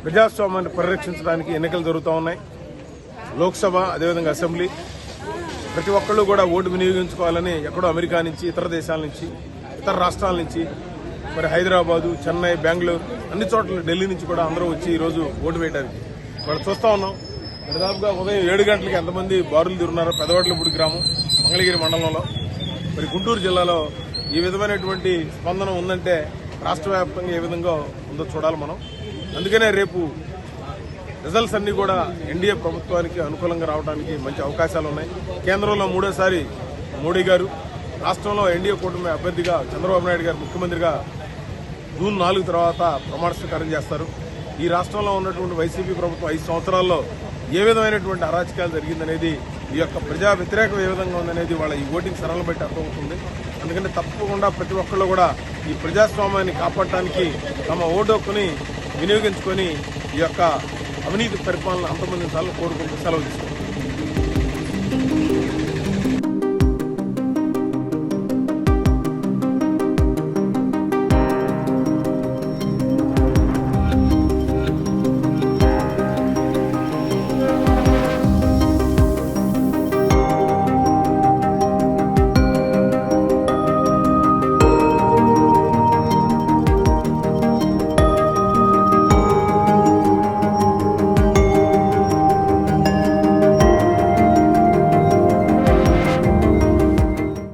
ప్రజాస్వామ్యాన్ని పరిరక్షించడానికి ఎన్నికలు జరుగుతూ ఉన్నాయి. లోక్సభ అదేవిధంగా అసెంబ్లీ ప్రతి ఒక్కళ్ళు కూడా ఓటు వినియోగించుకోవాలని ఎక్కడో అమెరికా నుంచి, ఇతర దేశాల నుంచి, ఇతర రాష్ట్రాల నుంచి, మరి హైదరాబాదు, చెన్నై, బెంగళూరు అన్ని చోట్ల, ఢిల్లీ నుంచి కూడా అందరూ వచ్చి ఈరోజు ఓటు వేయడానికి మనం చూస్తూ ఉన్నాం. దాదాపుగా ఉదయం 7 గంటలకి ఎంతమంది బారులు తిరుగున్నారో పెదవడ్లపూడి గ్రామం, మంగళగిరి మండలంలో. మరి గుంటూరు జిల్లాలో ఈ విధమైనటువంటి స్పందన ఉందంటే రాష్ట్ర వ్యాప్తంగా ఏ విధంగా ఉందో చూడాలి మనం. అందుకనే రేపు రిజల్ట్స్ అన్ని కూడా ఎన్డీఏ ప్రభుత్వానికి అనుకూలంగా రావడానికి మంచి అవకాశాలు ఉన్నాయి. కేంద్రంలో 3వ సారి మోడీ గారు, రాష్ట్రంలో ఎన్డీఏ కూటమి అభ్యర్థిగా చంద్రబాబు నాయుడు గారు ముఖ్యమంత్రిగా జూన్ 4 తర్వాత ప్రమాణ స్వీకారం చేస్తారు. ఈ రాష్ట్రంలో ఉన్నటువంటి వైసీపీ ప్రభుత్వం 5 సంవత్సరాల్లో ఏ విధమైనటువంటి అరాచకాలు జరిగిందనేది, ఈ యొక్క ప్రజా వ్యతిరేకం ఏ విధంగా ఉందనేది వాళ్ళ ఈ ఓటింగ్ సరళను బట్టి అర్థమవుతుంది. అందుకని తప్పకుండా ప్రతి ఒక్కళ్ళు కూడా ఈ ప్రజాస్వామ్యాన్ని కాపాడటానికి తమ ఓటు హక్కుని వినియోగించుకొని ఈ యొక్క అవినీతి పరిపాలన అంతమందించాలని కోరుకుంటూ సెలవు తీసుకుంటారు.